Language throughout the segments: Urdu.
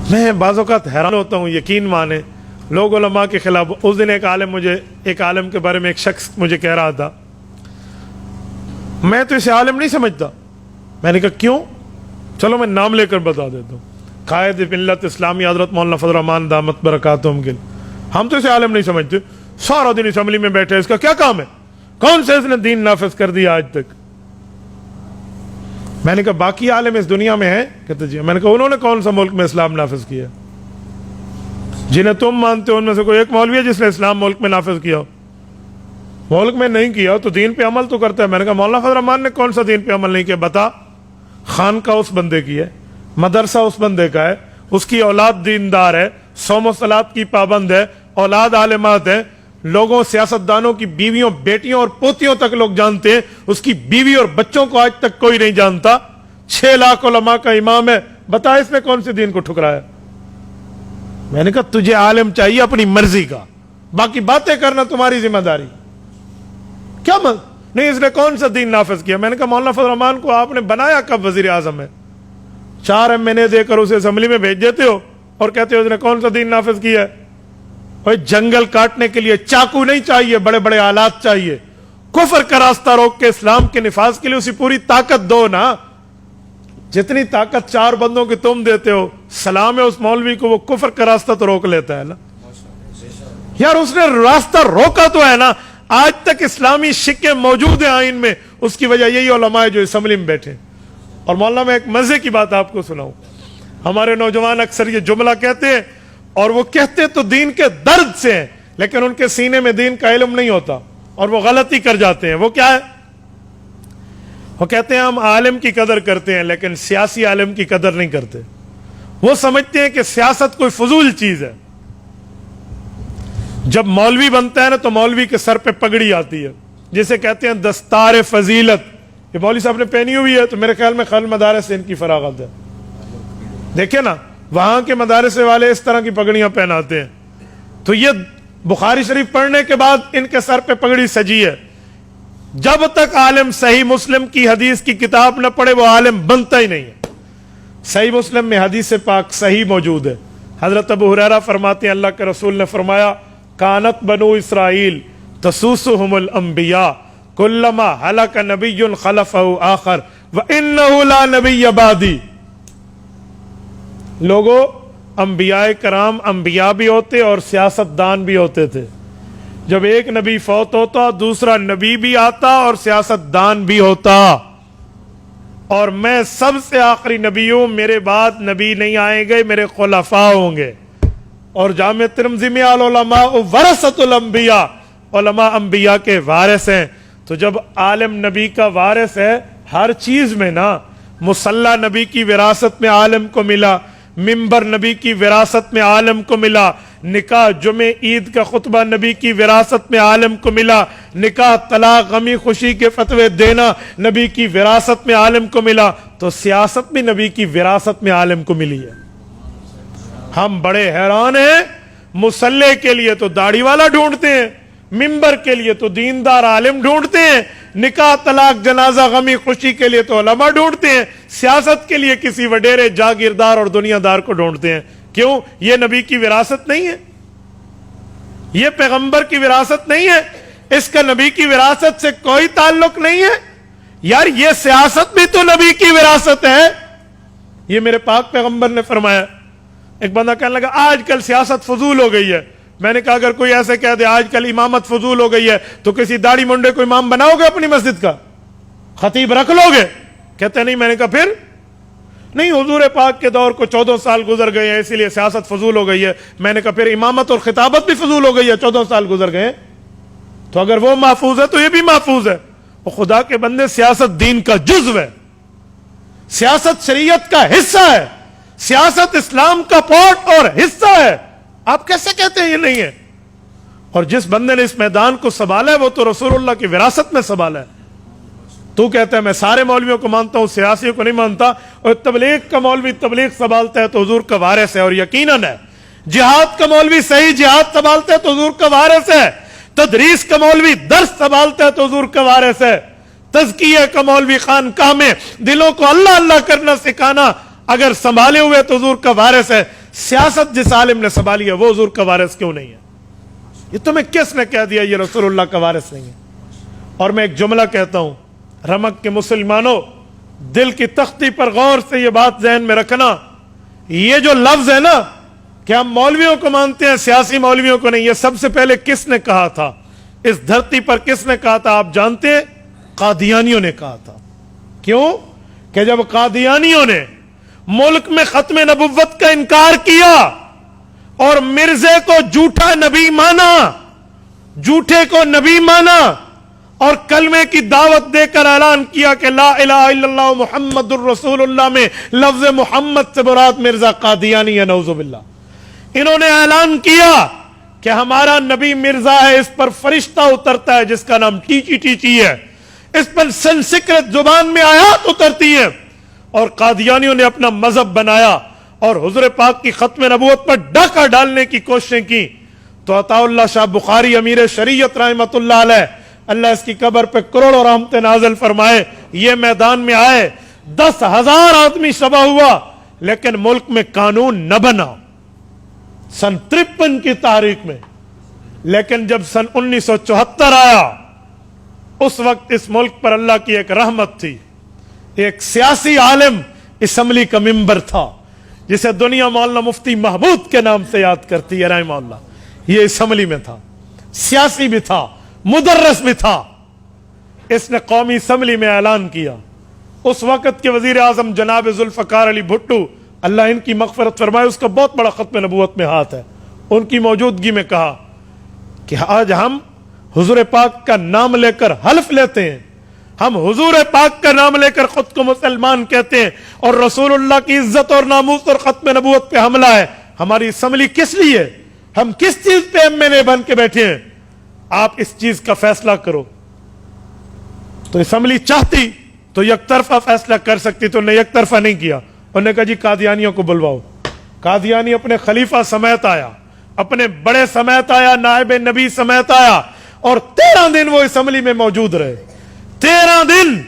میں بعض اوقات حیران ہوتا ہوں، یقین مانے لوگ علماء کے خلاف. اس دن ایک عالم کے بارے میں ایک شخص مجھے کہہ رہا تھا، میں تو اسے عالم نہیں سمجھتا. میں نے کہا کیوں؟ چلو میں نام لے کر بتا دیتا ہوں. قائد ملت اسلامی حضرت مولانا فضل الرحمان دامت برکاتہم کے، ہم تو اسے عالم نہیں سمجھتے، سارا دن اسمبلی میں بیٹھے، اس کا کیا کام ہے؟ کون سے اس نے دین نافذ کر دیا آج تک؟ میں نے کہا باقی عالم اس دنیا میں ہیں؟ کہتے جی. میں نے کہا انہوں نے کون سا ملک میں اسلام نافذ کیا؟ جنہیں تم مانتے ہو ان میں سے کوئی ایک مولوی ہے جس نے اسلام ملک میں نافذ کیا ہو؟ ملک میں نہیں کیا تو دین پہ عمل تو کرتا ہے. میں نے کہا مولانا فضل الرحمان نے کون سا دین پہ عمل نہیں کیا بتا. خانقاہ اس بندے کی ہے، مدرسہ اس بندے کا ہے، اس کی اولاد دیندار ہے، صوم و صلات کی پابند ہے، اولاد عالمات ہے، لوگوں سیاستدانوں کی بیویوں بیٹیوں اور پوتیوں تک لوگ جانتے ہیں، اس کی بیوی اور بچوں کو آج تک کوئی نہیں جانتا. 6 لاکھ علماء کا امام ہے، بتا اس نے کون سے دین کو ٹھکرایا؟ میں نے کہا تجھے عالم چاہیے اپنی مرضی کا، باقی باتیں کرنا تمہاری ذمہ داری. کیا نہیں اس نے کون سا دین نافذ کیا؟ میں نے کہا مولانا فضل الرحمان کو آپ نے بنایا کب وزیر اعظم ہے؟ 4 MNA دے کر اسے اسمبلی میں بھیج دیتے ہو اور کہتے ہو اس نے کون سا دین نافذ کیا ہے؟ اور جنگل کاٹنے کے لیے چاقو نہیں چاہیے، بڑے بڑے آلات چاہیے. کفر کا راستہ روک کے اسلام کے نفاذ کے لیے اسی پوری طاقت دو نا، جتنی طاقت 4 بندوں کی تم دیتے ہو. سلام ہے اس مولوی کو، وہ کفر کا راستہ تو روک لیتا ہے نا. یار اس نے راستہ روکا تو ہے نا. آج تک اسلامی شکیں موجود ہیں آئین میں، اس کی وجہ یہی علماء ہے جو اسمبلی میں بیٹھے. اور مولانا میں ایک مزے کی بات آپ کو سناؤں. ہمارے نوجوان اکثر یہ جملہ کہتے ہیں، اور وہ کہتے تو دین کے درد سے ہیں، لیکن ان کے سینے میں دین کا علم نہیں ہوتا اور وہ غلطی کر جاتے ہیں. وہ کیا ہے؟ وہ کہتے ہیں ہم عالم کی قدر کرتے ہیں لیکن سیاسی عالم کی قدر نہیں کرتے. وہ سمجھتے ہیں کہ سیاست کوئی فضول چیز ہے. جب مولوی بنتا ہے نا تو مولوی کے سر پہ پگڑی آتی ہے جسے کہتے ہیں دستار فضیلت. یہ مولوی صاحب نے پہنی ہوئی ہے تو میرے خیال میں خل مدارس سے ان کی فراغت ہے. دیکھیں نا وہاں کے مدارس والے اس طرح کی پگڑیاں پہناتے ہیں. تو یہ بخاری شریف پڑھنے کے بعد ان کے سر پہ پگڑی سجی ہے. جب تک عالم صحیح مسلم کی حدیث کی کتاب نہ پڑھے وہ عالم بنتا ہی نہیں ہے. صحیح مسلم میں حدیث پاک صحیح موجود ہے. حضرت ابو ہریرہ فرماتے ہیں اللہ کے رسول نے فرمایا کانت بنو اسرائیل تسوسهم الانبیاء کلما ہلک نبی خلفہ آخر وانہ لا نبی بعدی. لوگوں انبیاء کرام انبیاء بھی ہوتے اور سیاستدان بھی ہوتے تھے. جب ایک نبی فوت ہوتا دوسرا نبی بھی آتا اور سیاستدان بھی ہوتا. اور میں سب سے آخری نبی ہوں، میرے بعد نبی نہیں آئیں گے، میرے خلفاء ہوں گے. اور جامع ترمذی میں العلماء ورثۃ الانبیاء، علماء انبیاء کے وارث ہیں. تو جب عالم نبی کا وارث ہے ہر چیز میں نا، مصلی نبی کی وراثت میں عالم کو ملا، منبر نبی کی وراثت میں عالم کو ملا، نکاح جمعہ عید کا خطبہ نبی کی وراثت میں عالم کو ملا، نکاح طلاق غمی خوشی کے فتوے دینا نبی کی وراثت میں عالم کو ملا. تو سیاست بھی نبی کی وراثت میں عالم کو ملی ہے. ہم بڑے حیران ہیں، مصلی کے لیے تو داڑھی والا ڈھونڈتے ہیں، منبر کے لیے تو دیندار عالم ڈھونڈتے ہیں، نکاح طلاق جنازہ غمی خوشی کے لیے تو علماء ڈھونڈتے ہیں، سیاست کے لیے کسی وڈیرے جاگیردار اور دنیا دار کو ڈھونڈتے ہیں. کیوں؟ یہ نبی کی وراثت نہیں ہے، یہ پیغمبر کی وراثت نہیں ہے، اس کا نبی کی وراثت سے کوئی تعلق نہیں ہے. یار یہ سیاست بھی تو نبی کی وراثت ہے. یہ میرے پاک پیغمبر نے فرمایا. ایک بندہ کہنے لگا آج کل سیاست فضول ہو گئی ہے. میں نے کہا اگر کوئی ایسے کہہ دے آج کل امامت فضول ہو گئی ہے تو کسی داڑھی منڈے کو امام بناؤ گے اپنی مسجد کا؟ خطیب رکھ لو گے؟ کہتے نہیں. میں نے کہا پھر نہیں، حضور پاک کے دور کو 14 سال گزر گئے ہیں اسی لیے سیاست فضول ہو گئی ہے. میں نے کہا پھر امامت اور خطابت بھی فضول ہو گئی ہے، 14 سال گزر گئے. تو اگر وہ محفوظ ہے تو یہ بھی محفوظ ہے. اور خدا کے بندے سیاست دین کا جزو ہے، سیاست شریعت کا حصہ ہے، سیاست اسلام کا پارٹ اور حصہ ہے. آپ کیسے کہتے ہیں یہ نہیں ہے؟ اور جس بندے نے اس میدان کو سنبھالا ہے وہ تو رسول اللہ کی وراثت میں سنبھالا ہے. تو کہتا ہے میں سارے مولویوں کو مانتا ہوں، سیاسیوں کو نہیں مانتا. اور تبلیغ کا مولوی تبلیغ سنبھالتا ہے تو حضور کا وارث ہے. اور یقیناً ہے جہاد کا مولوی صحیح جہاد سنبھالتا ہے تو حضور کا وارث ہے. تدریس کا مولوی درس سنبھالتا ہے تو حضور کا وارث ہے. تزکیہ کا مولوی خانقاہ میں دلوں کو اللہ اللہ کرنا سکھانا اگر سنبھالے ہوئے تو حضور کا وارث ہے. سیاست جس عالم نے سنبھالی ہے وہ حضور کا وارث کیوں نہیں ہے؟ یہ تمہیں کس نے کہہ دیا یہ رسول اللہ کا وارث نہیں ہے؟ اور میں ایک جملہ کہتا ہوں، رمک کے مسلمانوں، دل کی تختی پر غور سے یہ بات ذہن میں رکھنا، یہ جو لفظ ہے نا کہ ہم مولویوں کو مانتے ہیں سیاسی مولویوں کو نہیں، یہ سب سے پہلے کس نے کہا تھا؟ اس دھرتی پر کس نے کہا تھا آپ جانتے ہیں؟ قادیانیوں نے کہا تھا۔ کیوں؟ کہ جب قادیانیوں نے ملک میں ختم نبوت کا انکار کیا اور مرزے کو جھوٹا نبی مانا، جھوٹے کو نبی مانا، اور کلمے کی دعوت دے کر اعلان کیا کہ لا الہ الا اللہ محمد الرسول اللہ میں لفظ محمد سے مراد مرزا قادیانی ہے، نعوذ باللہ۔ انہوں نے اعلان کیا کہ ہمارا نبی مرزا ہے، اس پر فرشتہ اترتا ہے جس کا نام ٹیچی ٹیچی ہے، اس پر سنسکرت زبان میں آیات اترتی ہے، اور قادیانیوں نے اپنا مذہب بنایا اور حضور پاک کی ختم نبوت پر ڈاکہ ڈالنے کی کوششیں کی۔ تو عطا اللہ شاہ بخاری امیر شریعت رحمۃ اللہ علیہ، اللہ اس کی قبر پہ کروڑوں رحمتیں نازل فرمائے، یہ میدان میں آئے، 10,000 آدمی شبہ ہوا، لیکن ملک میں قانون نہ بنا سن 53 کی تاریخ میں۔ لیکن جب سن 1974 آیا، اس وقت اس ملک پر اللہ کی ایک رحمت تھی، ایک سیاسی عالم اسمبلی کا ممبر تھا جسے دنیا مولانا مفتی محمود کے نام سے یاد کرتی ہے رحمہ اللہ، یہ اسمبلی میں تھا، سیاسی بھی تھا، مدرس بھی تھا۔ اس نے قومی اسمبلی میں اعلان کیا، اس وقت کے وزیر اعظم جناب ذوالفقار علی بھٹو اللہ ان کی مغفرت فرمائے، اس کا بہت بڑا ختم نبوت میں ہاتھ ہے، ان کی موجودگی میں کہا کہ آج ہم حضور پاک کا نام لے کر حلف لیتے ہیں، ہم حضور پاک کا نام لے کر خود کو مسلمان کہتے ہیں، اور رسول اللہ کی عزت اور ناموس اور ختم نبوت پہ حملہ ہے، ہماری اسمبلی کس لیے؟ ہم کس چیز پہ MLA بن کے بیٹھے ہیں؟ آپ اس چیز کا فیصلہ کرو۔ تو اسمبلی چاہتی تو یک طرفہ فیصلہ کر سکتی، تو نے یک طرفہ نہیں کیا، انہوں نے کہا جی قادیانیوں کو بلواؤ۔ قادیانی اپنے خلیفہ سمیت آیا، اپنے بڑے سمیت آیا، نائب نبی سمیت آیا، اور 13 دن وہ اسمبلی میں موجود رہے۔ 13 دن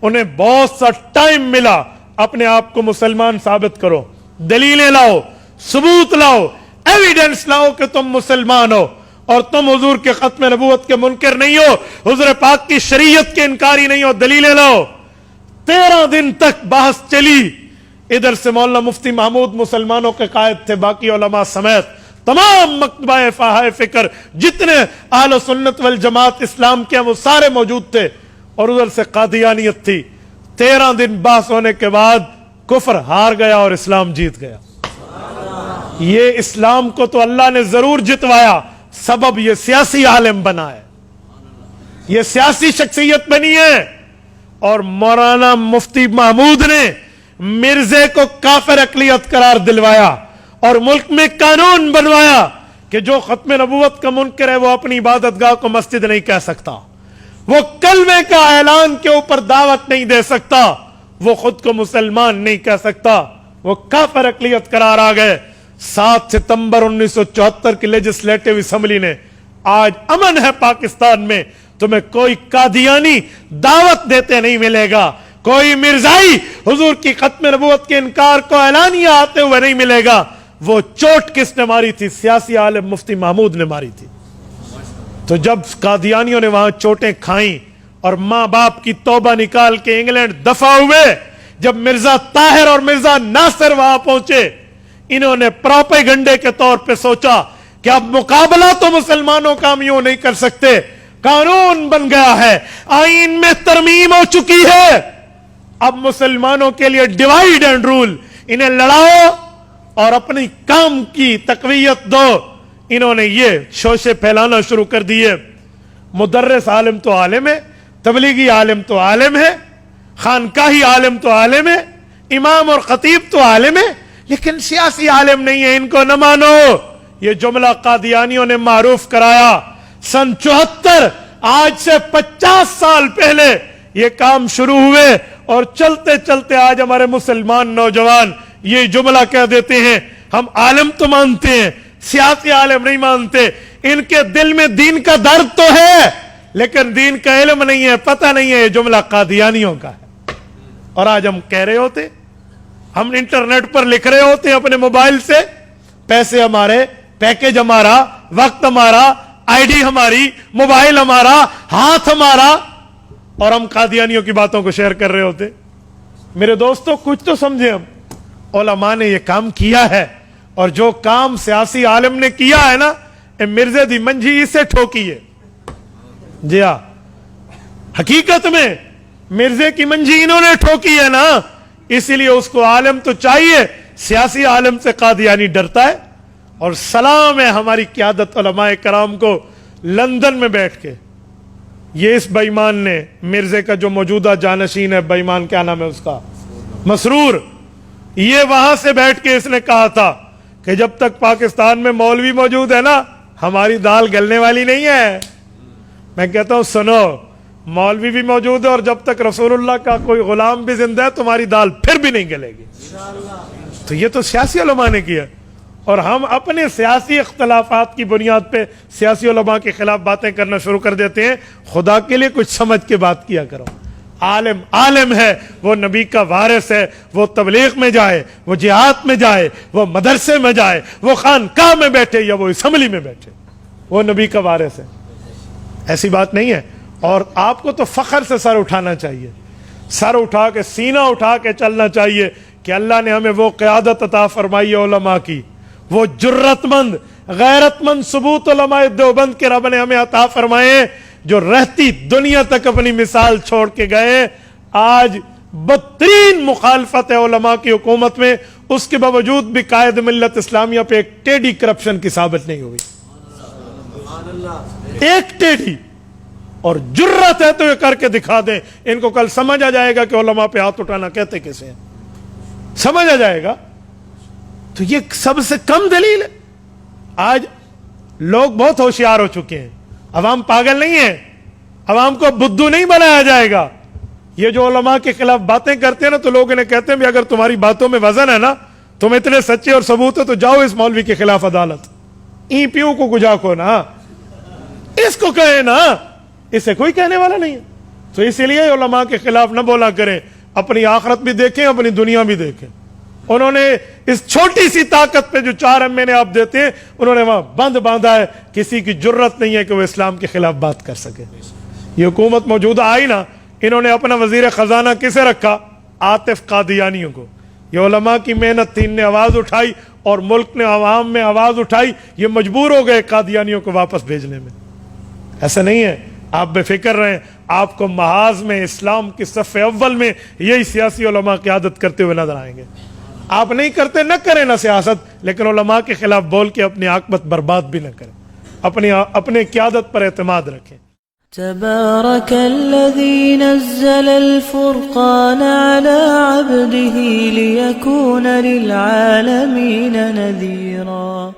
انہیں بہت سا ٹائم ملا، اپنے آپ کو مسلمان ثابت کرو، دلیلیں لاؤ، ثبوت لاؤ، ایویڈنس لاؤ کہ تم مسلمان ہو اور تم حضور کے ختم نبوت کے منکر نہیں ہو، حضور پاک کی شریعت کے انکاری نہیں ہو، دلیلیں لاؤ۔ 13 دن تک بحث چلی۔ ادھر سے مولانا مفتی محمود مسلمانوں کے قائد تھے، باقی علماء سمیت تمام مکتبہ فقہ فکر جتنے اہل سنت والجماعت اسلام کے ہیں وہ سارے موجود تھے، اور ادھر سے قادیانیت تھی۔ 13 دن بحث ہونے کے بعد کفر ہار گیا اور اسلام جیت گیا۔ یہ اسلام کو تو اللہ نے ضرور جتوایا، سبب یہ سیاسی عالم بنا ہے، یہ سیاسی شخصیت بنی ہے، اور مولانا مفتی محمود نے مرزے کو کافر اقلیت قرار دلوایا اور ملک میں قانون بنوایا کہ جو ختم نبوت کا منکر ہے وہ اپنی عبادت گاہ کو مسجد نہیں کہہ سکتا، وہ کلمے کا اعلان کے اوپر دعوت نہیں دے سکتا، وہ خود کو مسلمان نہیں کہہ سکتا، وہ کافر اقلیت قرار آ گئے۔ 7 ستمبر 1974 کی لیجسلیٹو اسمبلی نے، آج امن ہے پاکستان میں، تمہیں کوئی قادیانی دعوت دیتے نہیں ملے گا، کوئی مرزائی حضور کی ختم نبوت کے انکار کو اعلانیہ آتے ہوئے نہیں ملے گا۔ وہ چوٹ کس نے ماری تھی؟ سیاسی عالم مفتی محمود نے ماری تھی۔ تو جب قادیانیوں نے وہاں چوٹیں کھائیں اور ماں باپ کی توبہ نکال کے انگلینڈ دفع ہوئے، جب مرزا طاہر اور مرزا ناصر وہاں پہنچے، انہوں نے پروپیگنڈے کے طور پہ سوچا کہ اب مقابلہ تو مسلمانوں کا ہم یوں نہیں کر سکتے، قانون بن گیا ہے، آئین میں ترمیم ہو چکی ہے، اب مسلمانوں کے لیے ڈیوائیڈ اینڈ رول، انہیں لڑاؤ اور اپنی کام کی تقویت دو۔ انہوں نے یہ شوشے پھیلانا شروع کر دیے۔ مدرس عالم تو عالم ہے، تبلیغی عالم تو عالم ہے، خانقاہی عالم تو عالم ہے، امام اور خطیب تو عالم ہے، لیکن سیاسی عالم نہیں ہے، ان کو نہ مانو۔ یہ جملہ قادیانیوں نے معروف کرایا۔ سن 74، آج سے 50 سال پہلے یہ کام شروع ہوئے، اور چلتے چلتے آج ہمارے مسلمان نوجوان یہ جملہ کہہ دیتے ہیں، ہم عالم تو مانتے ہیں، سیاسی عالم نہیں مانتے۔ ان کے دل میں دین کا درد تو ہے، لیکن دین کا علم نہیں ہے، پتہ نہیں ہے یہ جملہ قادیانیوں کا ہے۔ اور آج ہم کہہ رہے ہوتے، ہم انٹرنیٹ پر لکھ رہے ہوتے اپنے موبائل سے پیسے ہمارے, پیکج ہمارا, وقت ہمارا, آئی ڈی ہماری, موبائل ہمارا, ہاتھ ہمارا, اور ہم قادیانیوں کی باتوں کو شیئر کر رہے ہوتے. میرے دوستوں کچھ تو سمجھے ہم. علماء نے یہ کام کیا ہے, اور جو کام سیاسی عالم نے کیا ہے نا, مرزے دی منجھی اسے ٹھوکی ہے. جی ہاں, حقیقت میں مرزے کی منجھی انہوں نے ٹھوکی ہے نا, اسی لیے اس کو عالم تو چاہیے. سیاسی عالم سے قادیانی ڈرتا ہے. اور سلام ہے ہماری قیادت علماء کرام کو, لندن میں بیٹھ کے یہ اس بے ایمان نے, مرزے کا جو موجودہ جانشین ہے, بے ایمان کیا نام ہے اس کا, مسرور, یہ وہاں سے بیٹھ کے اس نے کہا تھا کہ جب تک پاکستان میں مولوی موجود ہے نا, ہماری دال گلنے والی نہیں ہے. میں کہتا ہوں سنو, مولوی بھی موجود ہے, اور جب تک رسول اللہ کا کوئی غلام بھی زندہ ہے تمہاری دال پھر بھی نہیں گلے گی. تو یہ تو سیاسی علماء نے کیا, اور ہم اپنے سیاسی اختلافات کی بنیاد پہ سیاسی علماء کے خلاف باتیں کرنا شروع کر دیتے ہیں. خدا کے لیے کچھ سمجھ کے بات کیا کرو. عالم عالم ہے, وہ نبی کا وارث ہے, وہ تبلیغ میں جائے, وہ جہاد میں جائے, وہ مدرسے میں جائے, وہ خانقاہ میں بیٹھے یا وہ اسمبلی میں بیٹھے, وہ نبی کا وارث ہے. ایسی بات نہیں ہے. اور آپ کو تو فخر سے سر اٹھانا چاہیے, سر اٹھا کے, سینہ اٹھا کے چلنا چاہیے کہ اللہ نے ہمیں وہ قیادت عطا فرمائی ہے علماء کی, وہ جرت مند غیرت مند ثبوت علماء دیوبند کے رب نے ہمیں عطا فرمائے, جو رہتی دنیا تک اپنی مثال چھوڑ کے گئے. آج بدترین مخالفت ہے علماء کی حکومت میں, اس کے باوجود بھی قائد ملت اسلامیہ پہ ایک ٹیڑھی کرپشن کی ثابت نہیں ہوئی, ایک ٹیڑھی. اور جرت ہے تو یہ کر کے دکھا دیں. ان کو کل سمجھ آ جائے گا کہ علماء پہ ہاتھ اٹھانا کہتے کیسے ہیں, سمجھ آ جائے گا. تو یہ سب سے کم دلیل ہے. آج لوگ بہت ہوشیار ہو چکے ہیں, عوام پاگل نہیں ہے, عوام کو بدھو نہیں بنایا جائے گا. یہ جو علماء کے خلاف باتیں کرتے ہیں نا, تو لوگ انہیں کہتے ہیں بھی اگر تمہاری باتوں میں وزن ہے نا, تم اتنے سچے اور ثبوت ہے, تو جاؤ اس مولوی کے خلاف عدالت, ای پیو کو گجا کو نا, اس کو کہے نا, اسے کوئی کہنے والا نہیں ہے. تو اسی لیے علماء کے خلاف نہ بولا کریں, اپنی آخرت بھی دیکھیں, اپنی دنیا بھی دیکھیں. انہوں نے اس چھوٹی سی طاقت پہ جو 4 مہینے آپ دیتے ہیں, انہوں نے وہاں بند باندھا ہے. کسی کی جرت نہیں ہے کہ وہ اسلام کے خلاف بات کر سکے. یہ حکومت موجودہ آئی نا, انہوں نے اپنا وزیر خزانہ کسے رکھا, عاطف قادیانیوں کو. یہ علماء کی محنت تھی, ان نے آواز اٹھائی, اور ملک نے عوام میں آواز اٹھائی, یہ مجبور ہو گئے قادیانیوں کو واپس بھیجنے میں. ایسا نہیں ہے, آپ بے فکر رہیں. آپ کو محاذ میں اسلام کی صف اول میں یہی سیاسی علماء قیادت کرتے ہوئے نظر آئیں گے. آپ نہیں کرتے, نہ کریں نہ سیاست, لیکن علماء کے خلاف بول کے اپنی عاقبت برباد بھی نہ کریں. اپنے قیادت پر اعتماد رکھیں. تبارك الذي نزل الفرقان على عبده ليكون للعالمين نذيرا.